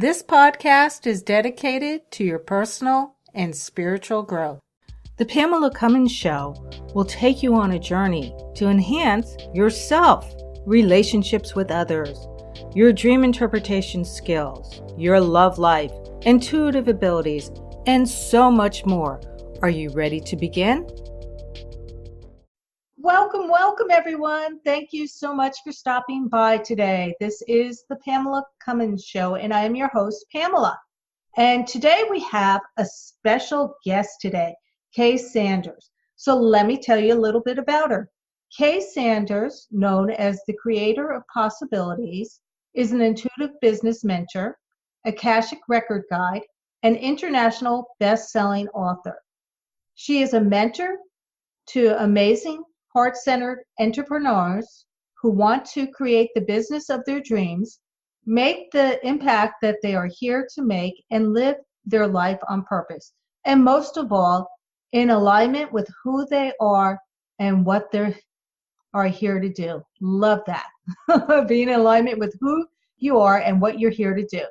This podcast is dedicated to your personal and spiritual growth. The Pamela Cummins Show will take you on a journey to enhance yourself, relationships with others, your dream interpretation skills, your love life, intuitive abilities, and so much more. Are you ready to begin? Welcome, everyone. Thank you so much for stopping by today. This is the Pamela Cummins Show, and I am your host, Pamela. And today we have a special guest today, Kay Sanders. So let me tell you a little bit about her. Kay Sanders, known as the creator of Possibilities, is an intuitive business mentor, Akashic record guide, and international best-selling author. She is a mentor to amazing heart-centered entrepreneurs who want to create the business of their dreams, make the impact that they are here to make, and live their life on purpose. And most of all, in alignment with who they are and what they are here to do. Love that. Being in alignment with who you are and what you're here to do.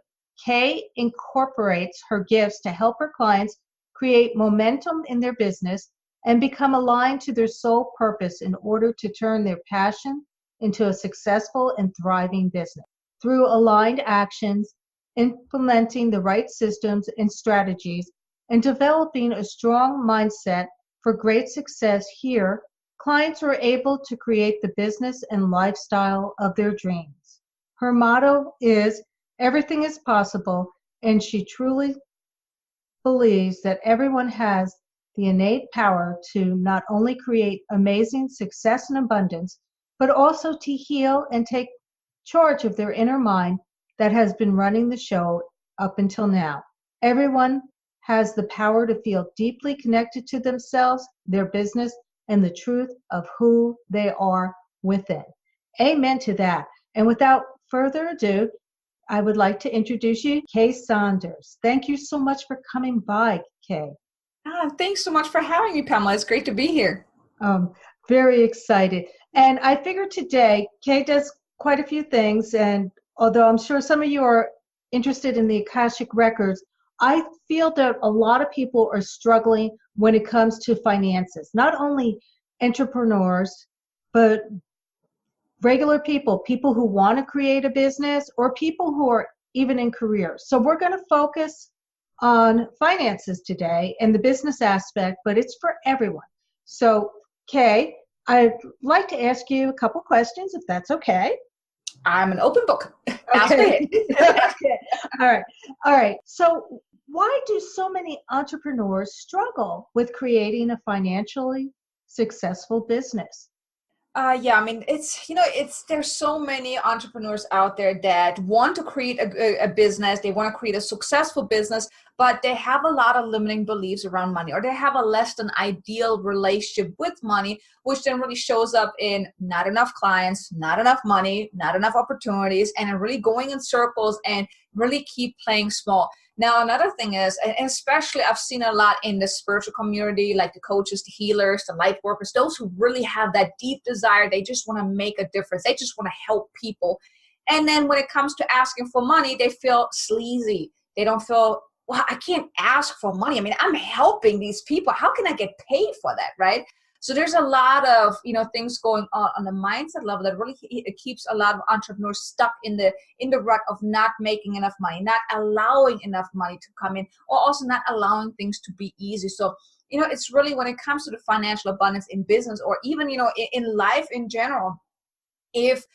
Kay incorporates her gifts to help her clients create momentum in their business and become aligned to their sole purpose in order to turn their passion into a successful and thriving business. Through aligned actions, implementing the right systems and strategies, and developing a strong mindset for great success here, clients are able to create the business and lifestyle of their dreams. Her motto is, "Everything is possible," and she truly believes that everyone has the innate power to not only create amazing success and abundance, but also to heal and take charge of their inner mind that has been running the show up until now. Everyone has the power to feel deeply connected to themselves, their business, and the truth of who they are within. Amen to that. And without further ado, I would like to introduce you, Kay Sanders. Thank you so much for coming by, Kay. Thanks so much for having me, Pamela. It's great to be here. Very excited. And I figured today, Kay does quite a few things. And although I'm sure some of you are interested in the Akashic Records, I feel that a lot of people are struggling when it comes to finances. Not only entrepreneurs, but regular people, people who want to create a business, or people who are even in careers. So we're going to focus on finances today and the business aspect, but it's for everyone. So, Kay, I'd like to ask you a couple questions, if that's okay. I'm an open book. Ask Okay. me. All right. So why do so many entrepreneurs struggle with creating a financially successful business? There's so many entrepreneurs out there that want to create a business. They want to create a successful business, but they have a lot of limiting beliefs around money, or they have a less than ideal relationship with money, which then really shows up in not enough clients, not enough money, not enough opportunities, and really going in circles and really keep playing small. Now, another thing is, and especially I've seen a lot in the spiritual community, like the coaches, the healers, the light workers, those who really have that deep desire. They just want to make a difference. They just want to help people. And then when it comes to asking for money, they feel sleazy. They don't feel, well, I can't ask for money. I mean, I'm helping these people. How can I get paid for that, right? So there's a lot of, things going on the mindset level that really it keeps a lot of entrepreneurs stuck in the rut of not making enough money, not allowing enough money to come in, or also not allowing things to be easy. So, it's really when it comes to the financial abundance in business, or even, in life in general, if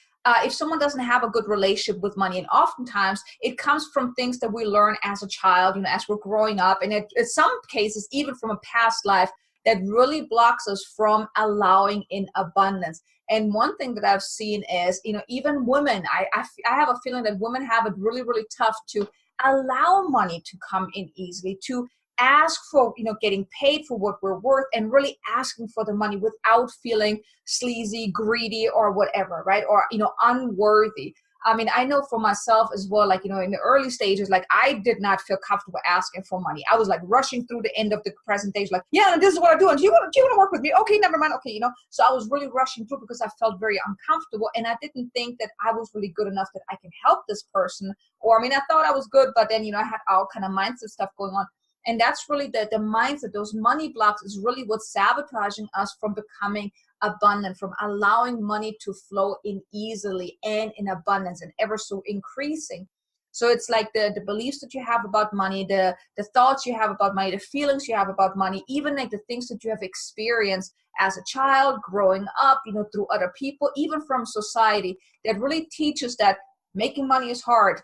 someone doesn't have a good relationship with money, and oftentimes it comes from things that we learn as a child, as we're growing up, and in some cases, even from a past life, that really blocks us from allowing in abundance. And one thing that I've seen is, even women, I have a feeling that women have it really, really tough to allow money to come in easily, to ask for, getting paid for what we're worth, and really asking for the money without feeling sleazy, greedy, or whatever, right? Or, unworthy. I mean, I know for myself as well, like, in the early stages, like I did not feel comfortable asking for money. I was like rushing through the end of the presentation, like, yeah, this is what I do. And do you want to work with me? Okay, never mind. Okay, so I was really rushing through because I felt very uncomfortable. And I didn't think that I was really good enough that I can help this person Or, I mean, I thought I was good, but then, I had all kind of mindset stuff going on. And that's really the mindset. Those money blocks is really what's sabotaging us from becoming abundant, from allowing money to flow in easily and in abundance and ever so increasing. So it's like the beliefs that you have about money, the thoughts you have about money, the feelings you have about money, even like the things that you have experienced as a child, growing up, through other people, even from society, that really teaches that making money is hard.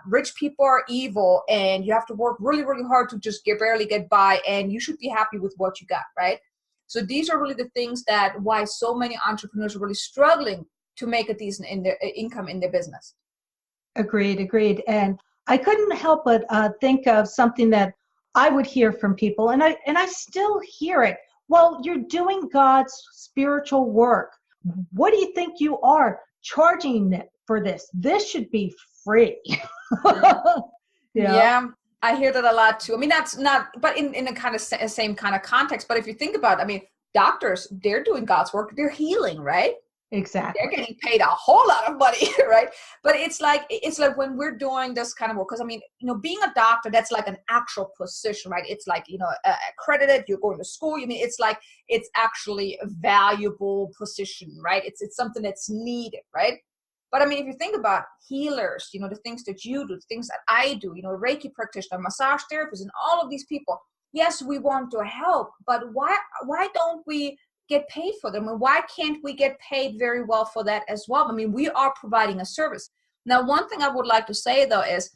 Rich people are evil, and you have to work really, really hard to just barely get by, and you should be happy with what you got, right? So these are really the things that why so many entrepreneurs are really struggling to make a decent income in their business. Agreed. And I couldn't help but think of something that I would hear from people, and I still hear it. Well, you're doing God's spiritual work. What do you think you are charging for this? This should be free. Yeah, I hear that a lot too. I mean, that's not, but in a kind of same kind of context. But if you think about it, I mean, doctors, they're doing God's work. They're healing, right? Exactly. They're getting paid a whole lot of money, right? But it's like when we're doing this kind of work, because I mean, being a doctor, that's like an actual position, right? It's like, accredited, you're going to school. I mean, it's like, it's actually a valuable position, right? It's something that's needed, right? But I mean, if you think about healers, the things that you do, the things that I do, Reiki practitioner, massage therapist, and all of these people, yes, we want to help, but why don't we get paid for them? And why can't we get paid very well for that as well? I mean, we are providing a service. Now, one thing I would like to say though is,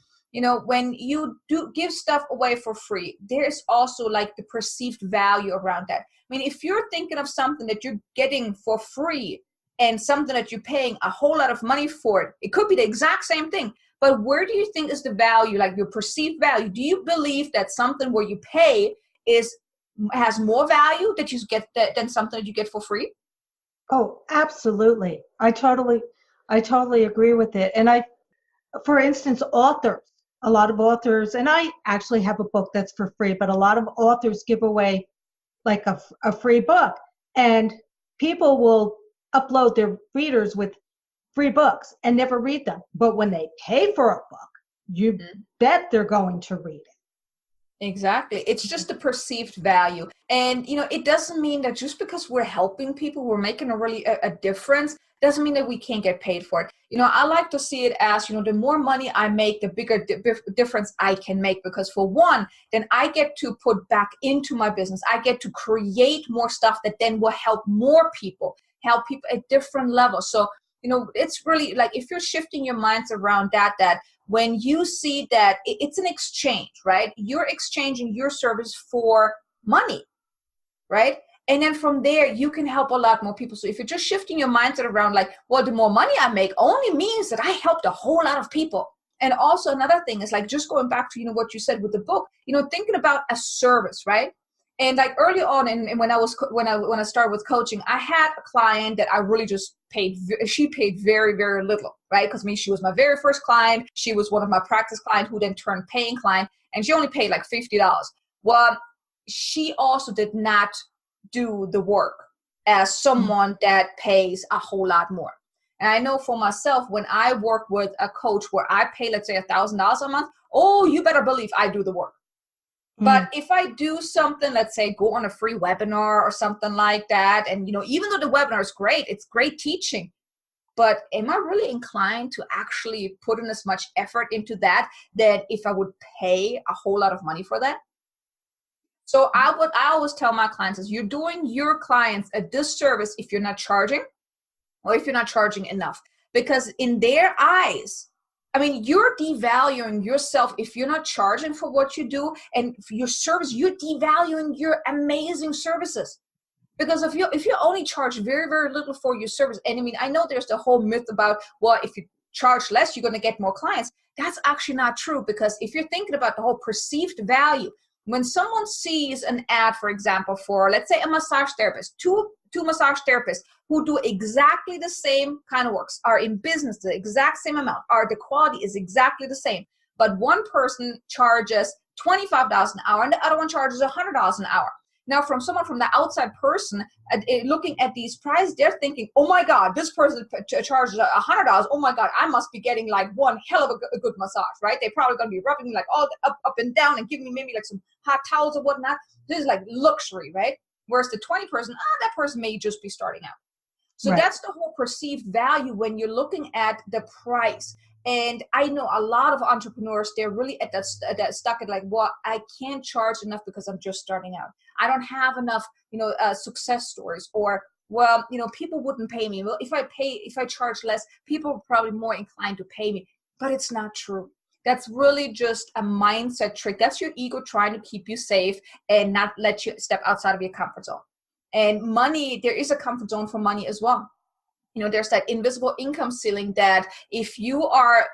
when you do give stuff away for free, there's also like the perceived value around that. I mean, if you're thinking of something that you're getting for free and something that you're paying a whole lot of money for, it could be the exact same thing. But where do you think is the value, like your perceived value? Do you believe that something where you pay has more value that you get than something that you get for free? Oh, absolutely. I totally agree with it. And for instance, authors, a lot of authors, and I actually have a book that's for free, but a lot of authors give away like a free book, and people will upload their readers with free books and never read them. But when they pay for a book, you bet they're going to read it. Exactly. It's just the perceived value. And, it doesn't mean that just because we're helping people, we're making a difference, doesn't mean that we can't get paid for it. I like to see it as, the more money I make, the bigger difference I can make. Because for one, then I get to put back into my business. I get to create more stuff that then will help more people, help people at different levels. So, it's really like, if you're shifting your minds around that when you see that it's an exchange, right? You're exchanging your service for money, right? And then from there, you can help a lot more people. So if you're just shifting your mindset around like, well, the more money I make only means that I helped a whole lot of people. And also another thing is like, just going back to, what you said with the book, thinking about a service, right? And like early on, and when I started with coaching, I had a client that I really just paid. She paid very, very little, right? Because she was my very first client. She was one of my practice clients who then turned paying client, and she only paid like $50. Well, she also did not do the work as someone that pays a whole lot more. And I know for myself, when I work with a coach where I pay, let's say $1,000 a month, oh, you better believe I do the work. But if I do something, let's say go on a free webinar or something like that, and even though the webinar is great, it's great teaching, but am I really inclined to actually put in as much effort into that if I would pay a whole lot of money for that? So I always tell my clients is you're doing your clients a disservice if you're not charging, or if you're not charging enough, because in their eyes, I mean, you're devaluing yourself if you're not charging for what you do and for your service. You're devaluing your amazing services, because if you only charge very, very little for your service, and I mean, I know there's the whole myth about, well, if you charge less, you're going to get more clients. That's actually not true, because if you're thinking about the whole perceived value, when someone sees an ad, for example, for, let's say, a massage therapist, two massage therapists who do exactly the same kind of works, are in business the exact same amount, the quality is exactly the same, but one person charges $25 an hour and the other one charges $100 an hour. Now, from someone from the outside person looking at these prices, they're thinking, oh my God, this person charges $100. Oh my God, I must be getting like one hell of a good massage, right? They're probably going to be rubbing me like all up and down and giving me maybe like some hot towels or whatnot. This is like luxury, right? Whereas the 20 person, that person may just be starting out. So Right. that's the whole perceived value when you're looking at the price. And I know a lot of entrepreneurs, they're really at that stuck at like, well, I can't charge enough because I'm just starting out. I don't have enough, success stories, or, well, people wouldn't pay me. Well, if I charge less, people are probably more inclined to pay me. But it's not true. That's really just a mindset trick. That's your ego trying to keep you safe and not let you step outside of your comfort zone. And money, there is a comfort zone for money as well. There's that invisible income ceiling that if your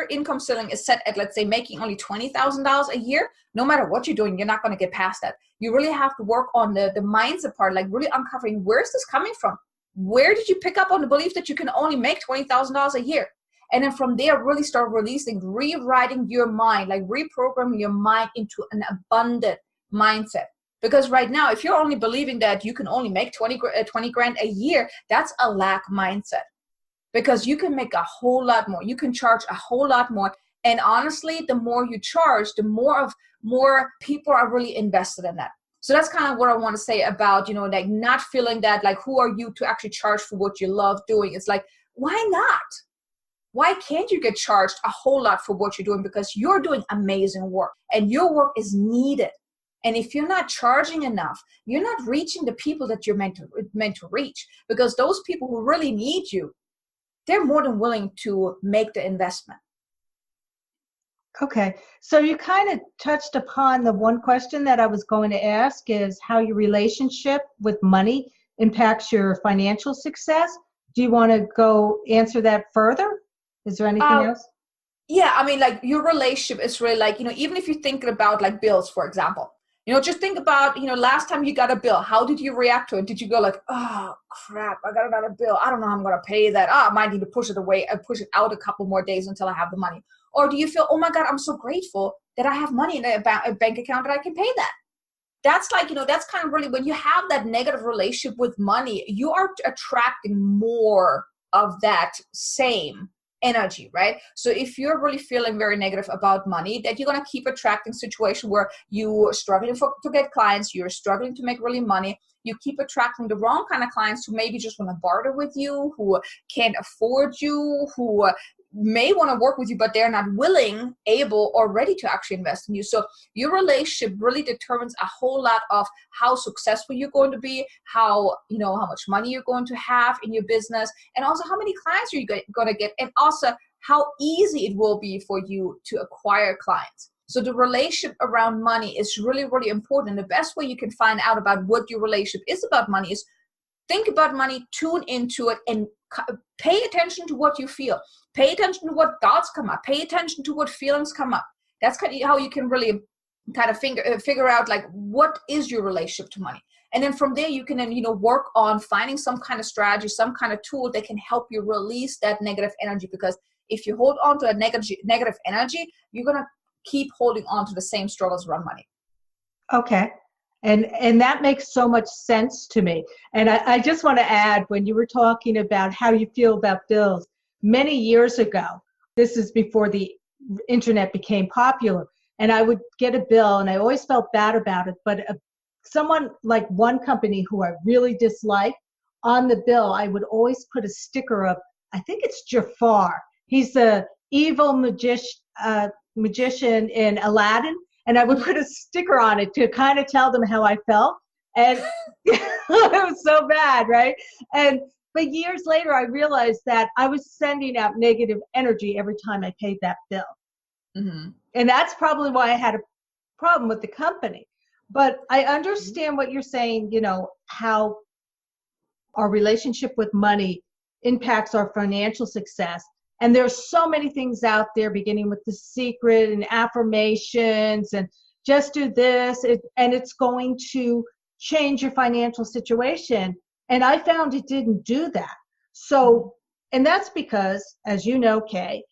income ceiling is set at, let's say, making only $20,000 a year, no matter what you're doing, you're not going to get past that. You really have to work on the mindset part, like really uncovering, where's this coming from? Where did you pick up on the belief that you can only make $20,000 a year? And then from there, really start rewriting your mind, like reprogramming your mind into an abundant mindset. Because right now, if you're only believing that you can only make 20 grand a year, that's a lack mindset. Because you can make a whole lot more. You can charge a whole lot more. And honestly, the more you charge, the more people are really invested in that. So that's kind of what I want to say about, like not feeling that, like, who are you to actually charge for what you love doing? It's like, why not? Why can't you get charged a whole lot for what you're doing? Because you're doing amazing work and your work is needed. And if you're not charging enough, you're not reaching the people that you're meant to reach, because those people who really need you, they're more than willing to make the investment. Okay. So you kind of touched upon the one question that I was going to ask, is how your relationship with money impacts your financial success. Do you want to go answer that further? Is there anything else? Yeah. I mean, like your relationship is really like, even if you're thinking about like bills, for example, just think about, last time you got a bill, how did you react to it? Did you go like, oh crap, I got another bill, I don't know how I'm going to pay that. I might need to push it away and push it out a couple more days until I have the money. Or do you feel, oh my God, I'm so grateful that I have money in a bank account that I can pay that? That's like, that's kind of really, when you have that negative relationship with money, you are attracting more of that same energy, right? So if you're really feeling very negative about money, that you're going to keep attracting situation where you're struggling to get clients, you're struggling to make really money, you keep attracting the wrong kind of clients who maybe just want to barter with you, who can't afford you, who may want to work with you, but they're not willing, able, or ready to actually invest in you. So your relationship really determines a whole lot of how successful you're going to be, how much money you're going to have in your business, and also how many clients you're going to get, and also how easy it will be for you to acquire clients. So the relationship around money is really, really important. The best way you can find out about what your relationship is about money is think about money, tune into it, and pay attention to what you feel. Pay attention to what thoughts come up. Pay attention to what feelings come up. That's kind of how you can really kind of figure out like what is your relationship to money. And then from there, you can then, work on finding some kind of strategy, some kind of tool that can help you release that negative energy. Because if you hold on to a negative energy, you're going to keep holding on to the same struggles around money. Okay. And that makes so much sense to me. And I just want to add, when you were talking about how you feel about bills, many years ago, this is before the internet became popular, and I would get a bill and I always felt bad about it, but someone like one company who I really disliked, on the bill, I would always put a sticker of, I think it's Jafar. He's the evil magician in Aladdin. And I would put a sticker on it to kind of tell them how I felt. And it was so bad, right? But years later, I realized that I was sending out negative energy every time I paid that bill. Mm-hmm. And that's probably why I had a problem with the company. But I understand what you're saying, how our relationship with money impacts our financial success. And there's so many things out there, beginning with The Secret and affirmations and just do this, and it's going to change your financial situation. And I found it didn't do that. So, and that's because, as you know, Kay,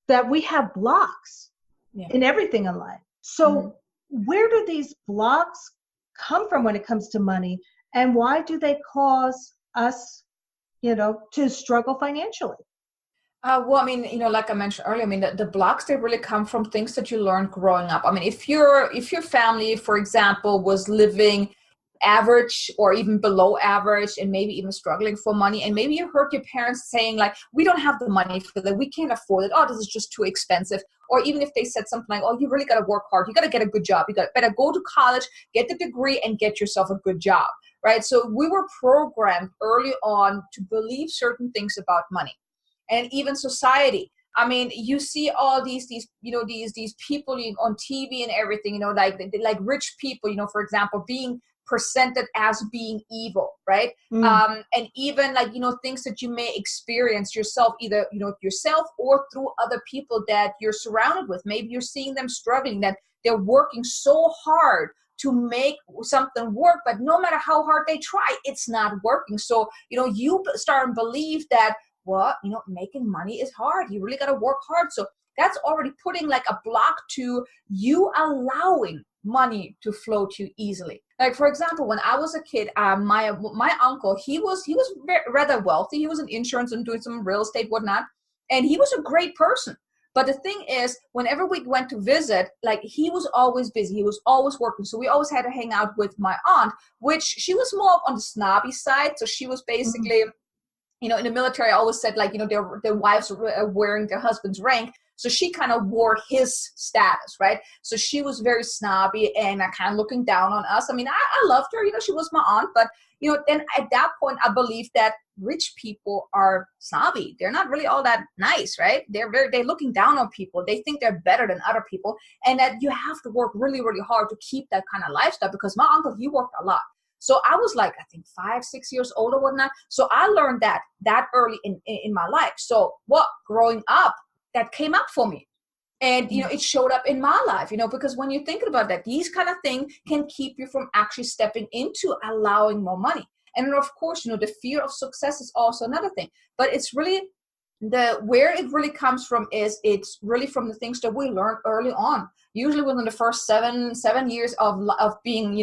that we have blocks in everything in life. So where do these blocks come from when it comes to money, and why do they cause us, to struggle financially? Well, I mean, like I mentioned earlier, I mean, the blocks, they really come from things that you learned growing up. I mean, if your family, for example, was living average or even below average and maybe even struggling for money, and maybe you heard your parents saying like, we don't have the money for that, we can't afford it, oh, this is just too expensive. Or even if they said something like, oh, you really got to work hard, you got to get a good job, you got better go to college, get the degree, and get yourself a good job, right? So we were programmed early on to believe certain things about money. And even society, I mean, you see all these people on TV and everything, like rich people, for example, being presented as being evil, right? And even like, things that you may experience yourself, either, yourself or through other people that you're surrounded with. Maybe you're seeing them struggling, that they're working so hard to make something work, but no matter how hard they try, it's not working. So, you start to believe that, well, making money is hard. You really got to work hard. So that's already putting like a block to you allowing money to flow to you easily. Like, for example, when I was a kid, my uncle, he was rather wealthy. He was in insurance and doing some real estate, whatnot. And he was a great person. But the thing is, whenever we went to visit, like, he was always busy. He was always working. So we always had to hang out with my aunt, which she was more on the snobby side. So she was basically, in the military, I always said, like, their wives were wearing their husband's rank. So she kind of wore his status, right? So she was very snobby and kind of looking down on us. I mean, I loved her, she was my aunt, but, then at that point, I believed that rich people are snobby. They're not really all that nice, right? They're looking down on people. They think they're better than other people, and that you have to work really, really hard to keep that kind of lifestyle, because my uncle, he worked a lot. So I was like, I think 5, 6 years old or whatnot. So I learned that early in my life. So growing up, that came up for me. And, it showed up in my life, because when you're thinking about that, these kind of things can keep you from actually stepping into allowing more money. And then, of course, the fear of success is also another thing. But it's really where it really comes from is it's really from the things that we learn early on. Usually within the first seven years of being,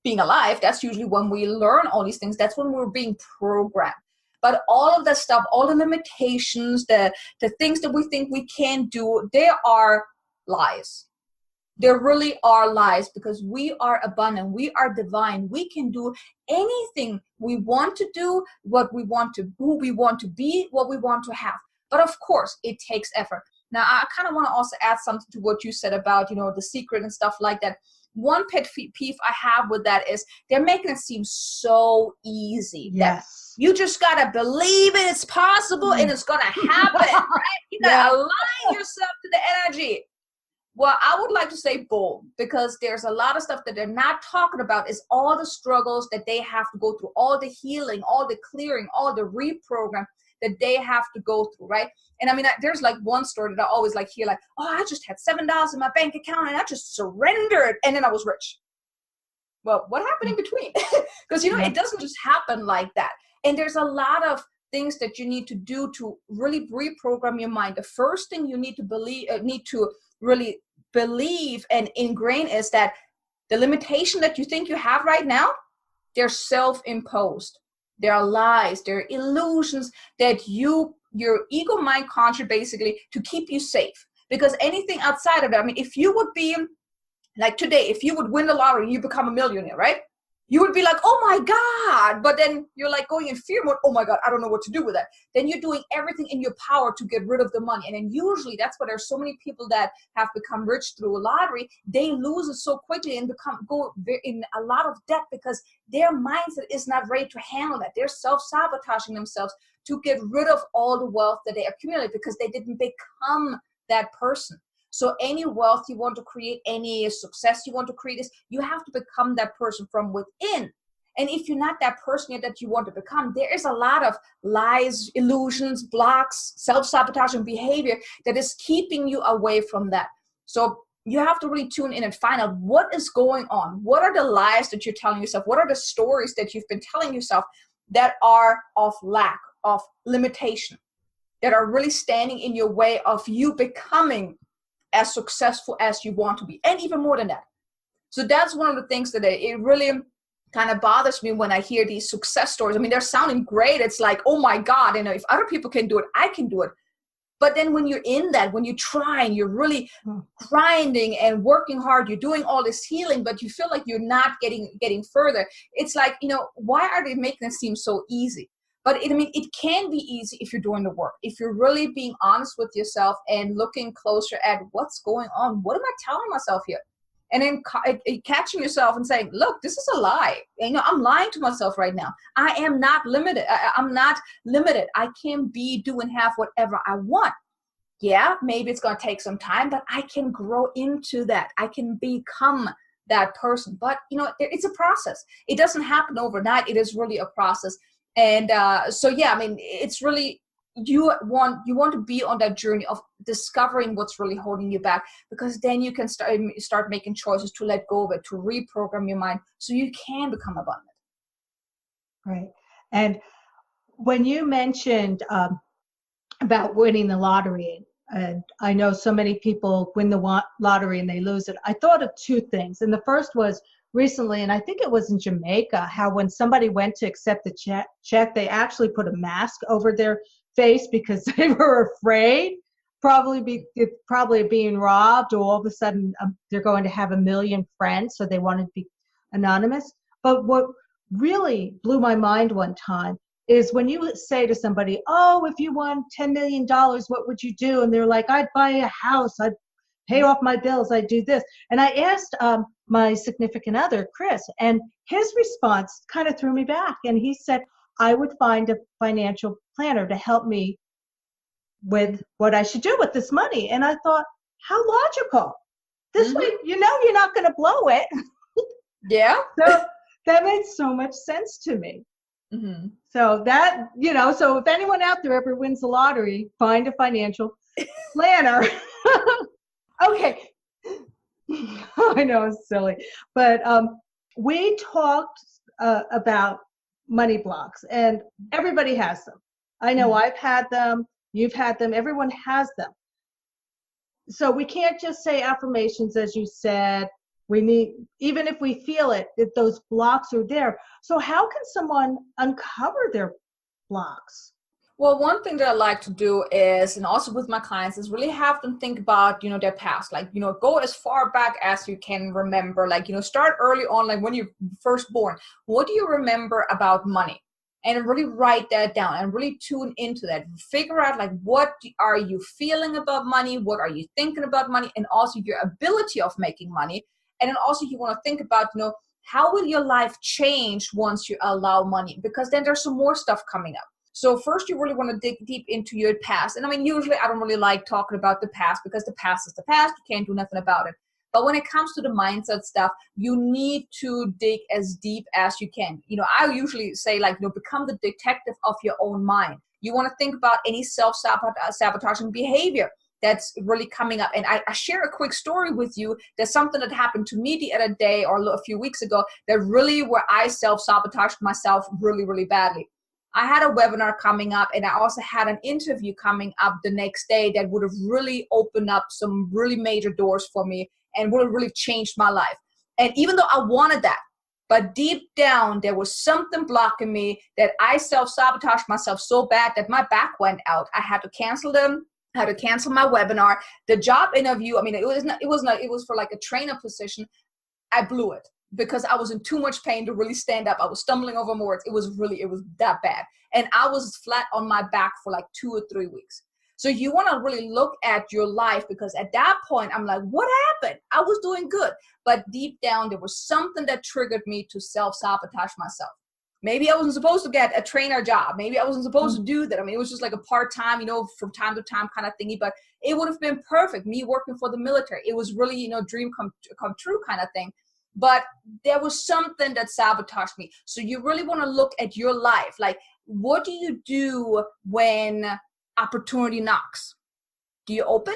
being alive, that's usually when we learn all these things. That's when we're being programmed. But all of that stuff, all the limitations, the things that we think we can do, they are lies. There really are lies, because we are abundant. We are divine. We can do anything we want to do, what we want to, who we want to be, what we want to have. But of course, it takes effort. Now, I kind of want to also add something to what you said about, The Secret and stuff like that. One pet peeve I have with that is they're making it seem so easy. Yes. You just got to believe it's possible and it's going to happen, right? You got to align yourself to the energy. Well, I would like to say boom, because there's a lot of stuff that they're not talking about, is all the struggles that they have to go through, all the healing, all the clearing, all the reprogram that they have to go through, right? And I mean, there's like one story that I always like hear, like, oh, I just had $7 in my bank account and I just surrendered and then I was rich. Well, what happened in between? Because, it doesn't just happen like that. And there's a lot of things that you need to do to really reprogram your mind. The first thing you need to really believe and ingrain is that the limitation that you think you have right now, they're self-imposed. They're lies. They're illusions that your ego mind conjured basically to keep you safe. Because anything outside of that, I mean, if you would be like today, if you would win the lottery, you become a millionaire, right? You would be like, oh my God. But then you're like going in fear mode. Oh my God, I don't know what to do with that. Then you're doing everything in your power to get rid of the money. And then usually that's why there's so many people that have become rich through a lottery. They lose it so quickly and go in a lot of debt because their mindset is not ready to handle that. They're self-sabotaging themselves to get rid of all the wealth that they accumulate because they didn't become that person. So any wealth you want to create, any success you want to create, is you have to become that person from within. And if you're not that person yet that you want to become, there is a lot of lies, illusions, blocks, self-sabotaging behavior that is keeping you away from that. So you have to really tune in and find out what is going on. What are the lies that you're telling yourself? What are the stories that you've been telling yourself that are of lack, of limitation, that are really standing in your way of you becoming as successful as you want to be, and even more than that. So that's one of the things that it really kind of bothers me when I hear these success stories. I mean, they're sounding great. It's like, oh my God, if other people can do it, I can do it. But then when you're in that, when you're trying, you're really grinding and working hard, you're doing all this healing, but you feel like you're not getting further. It's like, why are they making it seem so easy? But it can be easy if you're doing the work. If you're really being honest with yourself and looking closer at what's going on, what am I telling myself here? And then catching yourself and saying, look, this is a lie. I'm lying to myself right now. I am not limited. I'm not limited. I can be, do, and have whatever I want. Yeah, maybe it's going to take some time, but I can grow into that. I can become that person. But, it's a process. It doesn't happen overnight. It is really a process. And it's really, you want to be on that journey of discovering what's really holding you back, because then you can start making choices to let go of it, to reprogram your mind so you can become abundant. Right. And when you mentioned about winning the lottery, and I know so many people win the lottery and they lose it, I thought of two things. And the first was recently, and I think it was in Jamaica, how when somebody went to accept the check, they actually put a mask over their face because they were afraid, probably of being robbed, or all of a sudden they're going to have 1 million friends, so they wanted to be anonymous. But what really blew my mind one time is when you say to somebody, oh, if you won $10 million, what would you do? And they're like, I'd buy a house, I'd pay off my bills, I'd do this. And I asked my significant other, Chris, and his response kind of threw me back. And he said, I would find a financial planner to help me with what I should do with this money. And I thought, how logical. This way, you're not going to blow it. Yeah. So that made so much sense to me. Mm-hmm. So that, so if anyone out there ever wins the lottery, find a financial planner. Okay. I know it's silly, but we talked about money blocks, and everybody has them. I know I've had them, you've had them, everyone has them. So we can't just say affirmations, as you said. We need, even if we feel it, that those blocks are there. So how can someone uncover their blocks? Well, one thing that I like to do is, and also with my clients, is really have them think about, their past. Like, go as far back as you can remember. Like, start early on, like when you're first born. What do you remember about money? And really write that down and really tune into that. Figure out, like, what are you feeling about money? What are you thinking about money? And also your ability of making money. And then also you want to think about, how will your life change once you allow money? Because then there's some more stuff coming up. So first, you really want to dig deep into your past. And usually I don't really like talking about the past, because the past is the past. You can't do nothing about it. But when it comes to the mindset stuff, you need to dig as deep as you can. I usually say, like, become the detective of your own mind. You want to think about any self-sabotaging behavior that's really coming up. And I share a quick story with you. There's something that happened to me the other day or a few weeks ago that really where I self-sabotaged myself really, really badly. I had a webinar coming up, and I also had an interview coming up the next day that would have really opened up some really major doors for me and would have really changed my life. And even though I wanted that, but deep down, there was something blocking me that I self-sabotaged myself so bad that my back went out. I had to cancel them. I had to cancel my webinar. The job interview, it was for like a trainer position. I blew it, because I was in too much pain to really stand up. I was stumbling over more words. It was that bad. And I was flat on my back for like 2 or 3 weeks. So you want to really look at your life, because at that point, I'm like, what happened? I was doing good. But deep down, there was something that triggered me to self-sabotage myself. Maybe I wasn't supposed to get a trainer job. Maybe I wasn't supposed to do that. It was just like a part-time, from time to time kind of thingy, but it would have been perfect. Me working for the military. It was really, dream come true kind of thing. But there was something that sabotaged me. So you really want to look at your life. Like, what do you do when opportunity knocks? Do you open?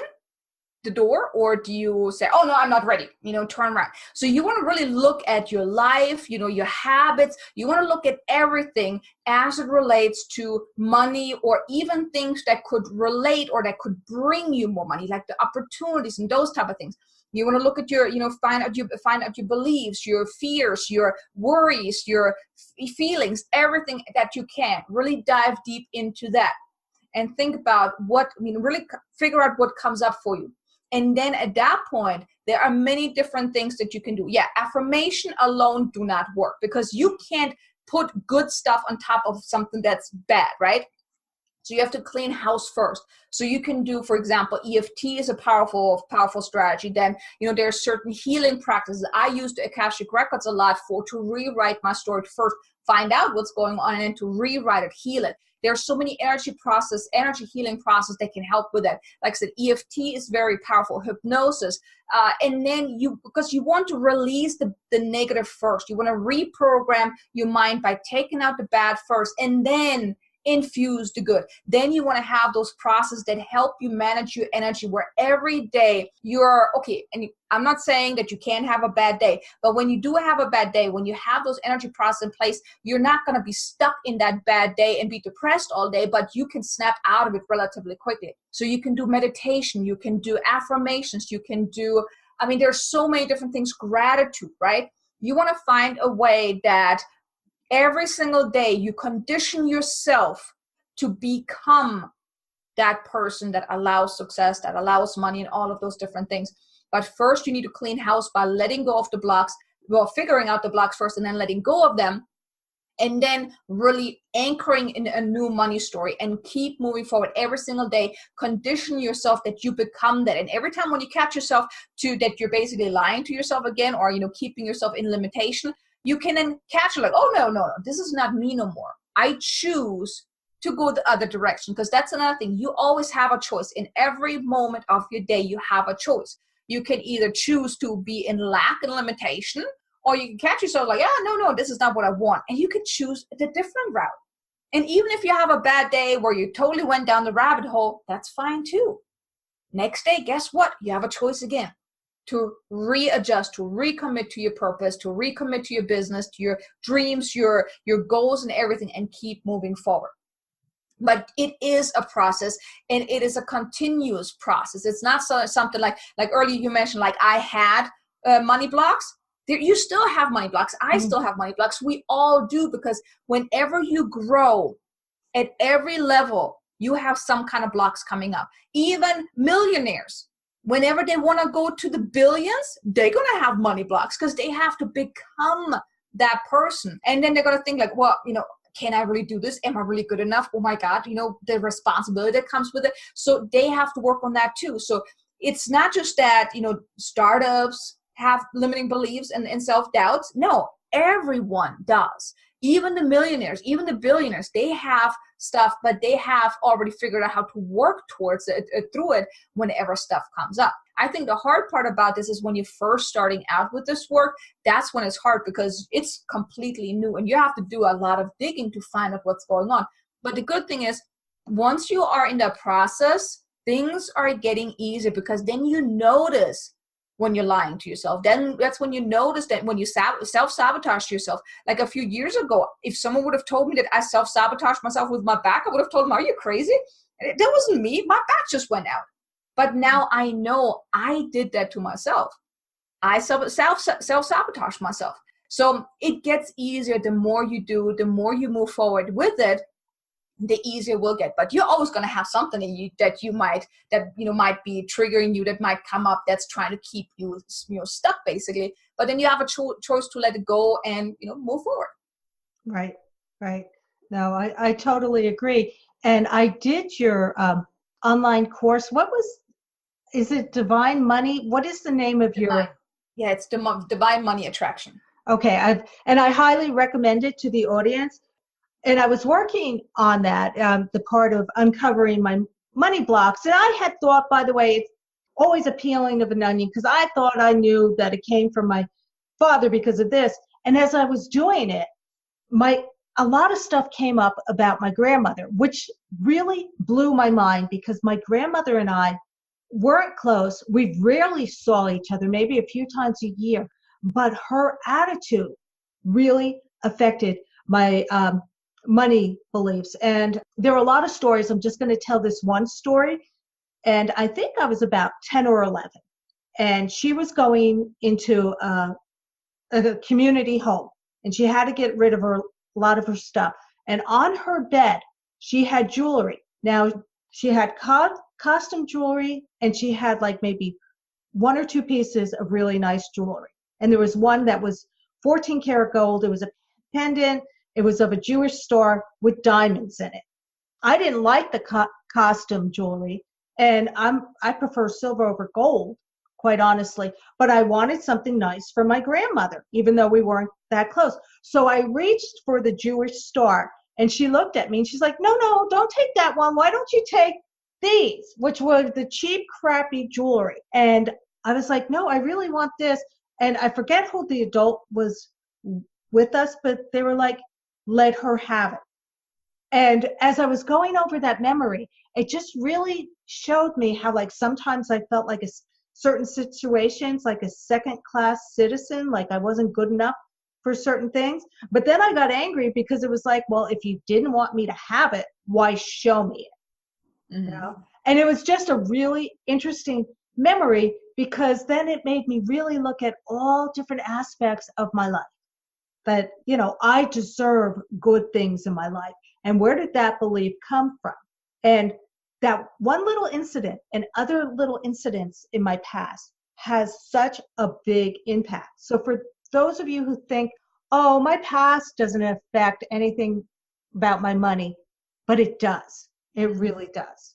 the door, or do you say, oh no, I'm not ready, turn around? So you want to really look at your life, your habits. You want to look at everything as it relates to money, or even things that could relate or that could bring you more money, like the opportunities and those type of things. You want to look at your, find out your beliefs, your fears, your worries, your feelings, everything that you can. Really dive deep into that and think about really figure out what comes up for you. And then at that point, there are many different things that you can do. Yeah, affirmation alone do not work, because you can't put good stuff on top of something that's bad, right? So you have to clean house first. So you can do, for example, EFT is a powerful strategy. Then, there are certain healing practices. I use the Akashic Records a lot to rewrite my story first, find out what's going on, and to rewrite it, heal it. There are so many energy healing process that can help with that. Like I said, EFT is very powerful, hypnosis. And then because you want to release the negative first. You want to reprogram your mind by taking out the bad first, and then infuse the good. Then you want to have those processes that help you manage your energy, where every day you're okay. And I'm not saying that you can't have a bad day, but when you do have a bad day, when you have those energy processes in place, you're not going to be stuck in that bad day and be depressed all day, but you can snap out of it relatively quickly. So you can do meditation, you can do affirmations, you can do, there's so many different things, gratitude, right? You want to find a way that every single day you condition yourself to become that person that allows success, that allows money, and all of those different things. But first you need to clean house by letting go of the blocks, figuring out the blocks first, and then letting go of them, and then really anchoring in a new money story, and keep moving forward every single day. Condition yourself that you become that. And every time when you catch yourself to that you're basically lying to yourself again, or keeping yourself in limitation, you can then catch it like, oh, no, this is not me no more. I choose to go the other direction. Because that's another thing. You always have a choice. In every moment of your day, you have a choice. You can either choose to be in lack and limitation, or you can catch yourself like, no, this is not what I want. And you can choose the different route. And even if you have a bad day where you totally went down the rabbit hole, that's fine too. Next day, guess what? You have a choice again to readjust, to recommit to your purpose, to recommit to your business, to your dreams, your goals and everything, and keep moving forward. But it is a process, and it is a continuous process. It's not something like earlier you mentioned, like I had money blocks. You still have money blocks. I still have money blocks. We all do, because whenever you grow at every level, you have some kind of blocks coming up. Even millionaires, whenever they want to go to the billions, they're going to have money blocks, because they have to become that person. And then they're going to think like, well, can I really do this? Am I really good enough? Oh my God, the responsibility that comes with it. So they have to work on that too. So it's not just that, startups have limiting beliefs and self-doubts. No, everyone does. Even the millionaires, even the billionaires, they have stuff, but they have already figured out how to work towards it, through it, whenever stuff comes up. I think the hard part about this is when you're first starting out with this work, that's when it's hard, because it's completely new and you have to do a lot of digging to find out what's going on. But the good thing is, once you are in the process, things are getting easier, because then you notice when you're lying to yourself. Then that's when you notice that when you self-sabotage yourself. Like a few years ago, if someone would have told me that I self-sabotaged myself with my back, I would have told them, are you crazy? That wasn't me. My back just went out. But now I know I did that to myself. I self-sabotage myself. So it gets easier the more you do, the more you move forward with it, the easier it will get. But you're always going to have something in you that might be triggering you, that might come up, that's trying to keep you stuck basically. But then you have a choice to let it go and move forward. Right. No, I totally agree. And I did your online course. Is it Divine Money? What is the name of your? Yeah, it's Divine Money Attraction. Okay, I highly recommend it to the audience. And I was working on that, the part of uncovering my money blocks. And I had thought, by the way, it's always a peeling of an onion, because I thought I knew that it came from my father because of this. And as I was doing it, a lot of stuff came up about my grandmother, which really blew my mind, because my grandmother and I weren't close. We rarely saw each other, maybe a few times a year, but her attitude really affected my money beliefs. And there are a lot of stories. I'm just going to tell this one story. And I think I was about 10 or 11. And she was going into a community home, and she had to get rid of a lot of her stuff. And on her bed, she had jewelry. Now, she had costume jewelry, and she had like maybe one or two pieces of really nice jewelry. And there was one that was 14 karat gold. It was a pendant. It was of a Jewish store with diamonds in it. I didn't like the costume jewelry, and I prefer silver over gold, quite honestly. But I wanted something nice for my grandmother, even though we weren't that close. So I reached for the Jewish star, and she looked at me and she's like, "No, no, don't take that one. Why don't you take these?" Which were the cheap, crappy jewelry. And I was like, "No, I really want this." And I forget who the adult was with us, but they were like, "Let her have it." And as I was going over that memory, it just really showed me how, like, sometimes I felt like certain situations, like a second class citizen, like I wasn't good enough for certain things. But then I got angry because it was like, well, if you didn't want me to have it, why show me it? Mm-hmm. You know? And it was just a really interesting memory, because then it made me really look at all different aspects of my life. That, you know, I deserve good things in my life. And where did that belief come from? And that one little incident and other little incidents in my past has such a big impact. So for those of you who think, oh, my past doesn't affect anything about my money, but it does. It really does.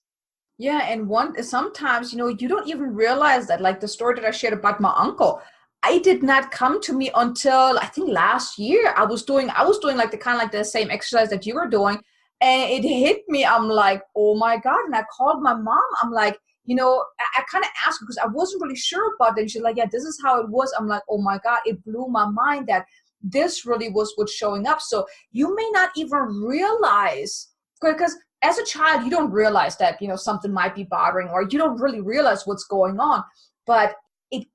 Yeah, and sometimes, you don't even realize that, like the story that I shared about my uncle. I did not come to me until I think last year. I was doing like the same exercise that you were doing, and it hit me. I'm like, oh my God. And I called my mom. I'm like, I kind of asked her because I wasn't really sure about it. And she's like, yeah, this is how it was. I'm like, oh my God, it blew my mind that this really was what's showing up. So you may not even realize, because as a child, you don't realize that, something might be bothering, or you don't really realize what's going on. But it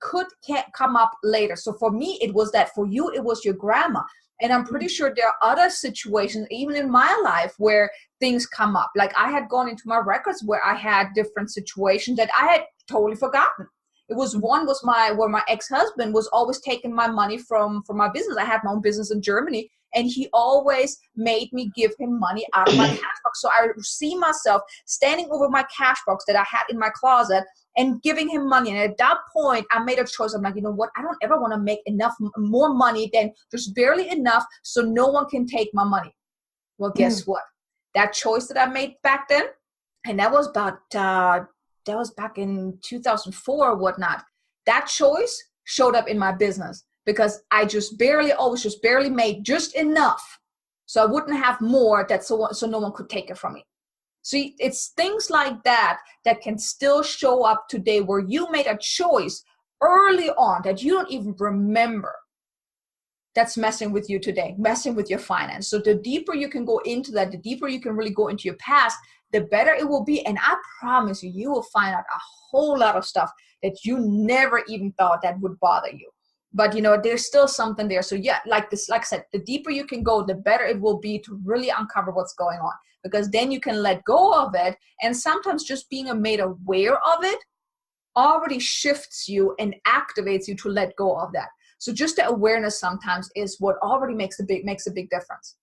can't come up later. So for me, it was that. For you, it was your grandma. And I'm pretty sure there are other situations, even in my life, where things come up. Like I had gone into my records where I had different situations that I had totally forgotten. It was where my ex-husband was always taking my money from my business. I had my own business in Germany, and he always made me give him money out of my cash box. So I see myself standing over my cash box that I had in my closet and giving him money. And at that point, I made a choice. I'm like, you know what? I don't ever want to make more money than just barely enough so no one can take my money. Well, guess what? That choice that I made back then, and that was back in 2004 or whatnot. That choice showed up in my business because I always just barely made just enough so I wouldn't have more so no one could take it from me. See, it's things like that can still show up today, where you made a choice early on that you don't even remember. That's messing with you today, messing with your finance. So the deeper you can go into that, the deeper you can really go into your past, the better it will be. And I promise you, you will find out a whole lot of stuff that you never even thought that would bother you. But there's still something there. So yeah, like I said, the deeper you can go, the better it will be to really uncover what's going on, because then you can let go of it. And sometimes just being made aware of it already shifts you and activates you to let go of that. So just the awareness sometimes is what already makes a big difference.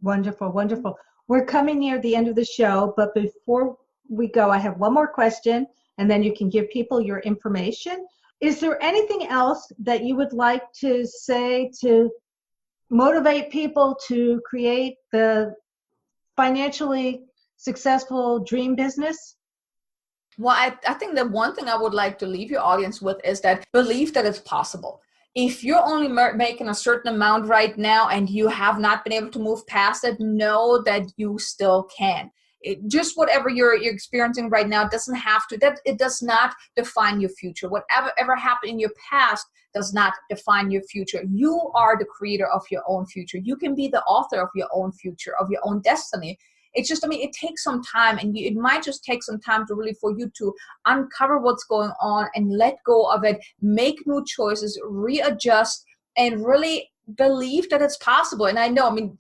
Wonderful, wonderful. We're coming near the end of the show, but before we go, I have one more question, and then you can give people your information. Is there anything else that you would like to say to motivate people to create the financially successful dream business? Well, I think the one thing I would like to leave your audience with is that believe that it's possible. If you're only making a certain amount right now and you have not been able to move past it, know that you still can. Just whatever you're experiencing right now doesn't have to, that it does not define your future. Whatever ever happened in your past does not define your future. You are the creator of your own future. You can be the author of your own future, of your own destiny. It's just, I mean, it takes some time, and it might just take some time to really for you to uncover what's going on and let go of it, make new choices, readjust, and really believe that it's possible. And I know, I mean,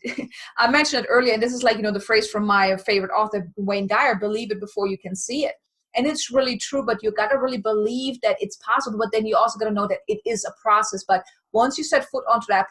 I mentioned it earlier, and this is like, the phrase from my favorite author, Wayne Dyer, believe it before you can see it. And it's really true, but you got to really believe that it's possible. But then you also got to know that it is a process. But once you set foot onto that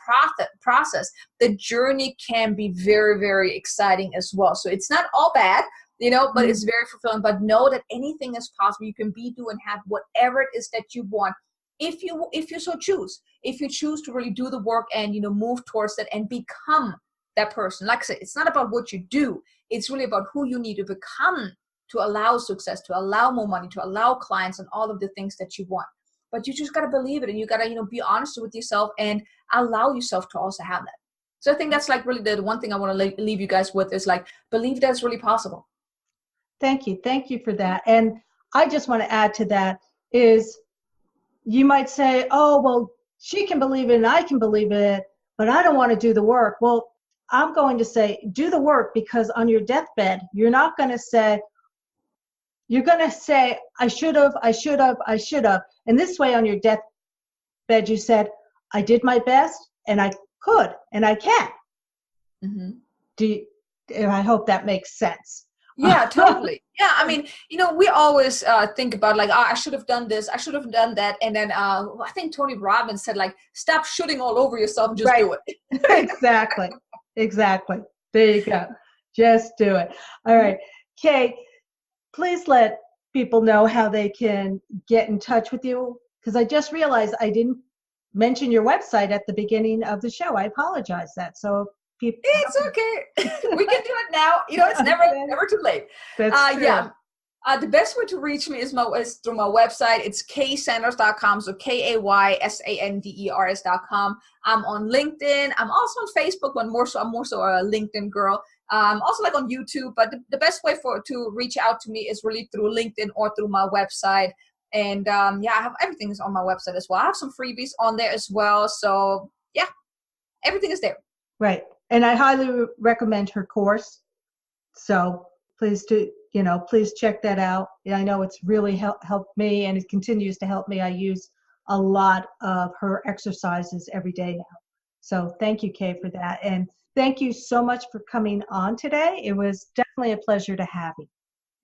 process, the journey can be very, very exciting as well. So it's not all bad, but it's very fulfilling. But know that anything is possible. You can be, do, and have whatever it is that you want. If you so choose, if you choose to really do the work and, move towards that and become that person. Like I said, it's not about what you do. It's really about who you need to become to allow success, to allow more money, to allow clients, and all of the things that you want. But you just got to believe it, and you got to, be honest with yourself and allow yourself to also have that. So I think that's like really the one thing I want to leave you guys with is like, believe that it's really possible. Thank you. Thank you for that. And I just want to add to that is you might say, oh, well, she can believe it and I can believe it, but I don't want to do the work. Well, I'm going to say, do the work, because on your deathbed, you're not going to say, you're going to say, I should have, I should have, I should have. And this way on your deathbed, you said, I did my best and I could and I can. Mm-hmm. I hope that makes sense. Yeah, totally. Yeah, I mean, we always think about like, I should have done this, I should have done that. And then I think Tony Robbins said, like, stop shooting all over yourself and just do it. Exactly. Exactly. There you go. Just do it. All right. Kay, please let people know how they can get in touch with you, because I just realized I didn't mention your website at the beginning of the show. I apologize that. So people, it's okay. We can do it now. It's never too late. That's true. Yeah. The best way to reach me is through my website. It's kaysanders.com. So KAYSANDERS.com. I'm on LinkedIn. I'm also on Facebook, but I'm more so a LinkedIn girl. Also like on YouTube, but the best way to reach out to me is really through LinkedIn or through my website. And I have everything is on my website as well. I have some freebies on there as well. So yeah, everything is there. Right. And I highly recommend her course. So please do, please check that out. I know it's really helped me, and it continues to help me. I use a lot of her exercises every day now. So thank you, Kay, for that. And thank you so much for coming on today. It was definitely a pleasure to have you.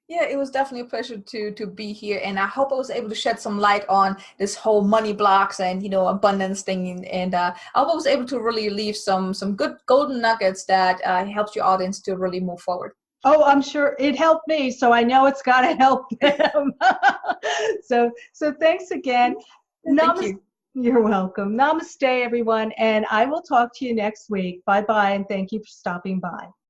Yeah, it was definitely a pleasure to be here. And I hope I was able to shed some light on this whole money blocks and, abundance thing. And I hope I was able to really leave some good golden nuggets that helps your audience to really move forward. Oh, I'm sure it helped me, so I know it's got to help them. So thanks again. Thank you. You're welcome. Namaste, everyone, and I will talk to you next week. Bye-bye, and thank you for stopping by.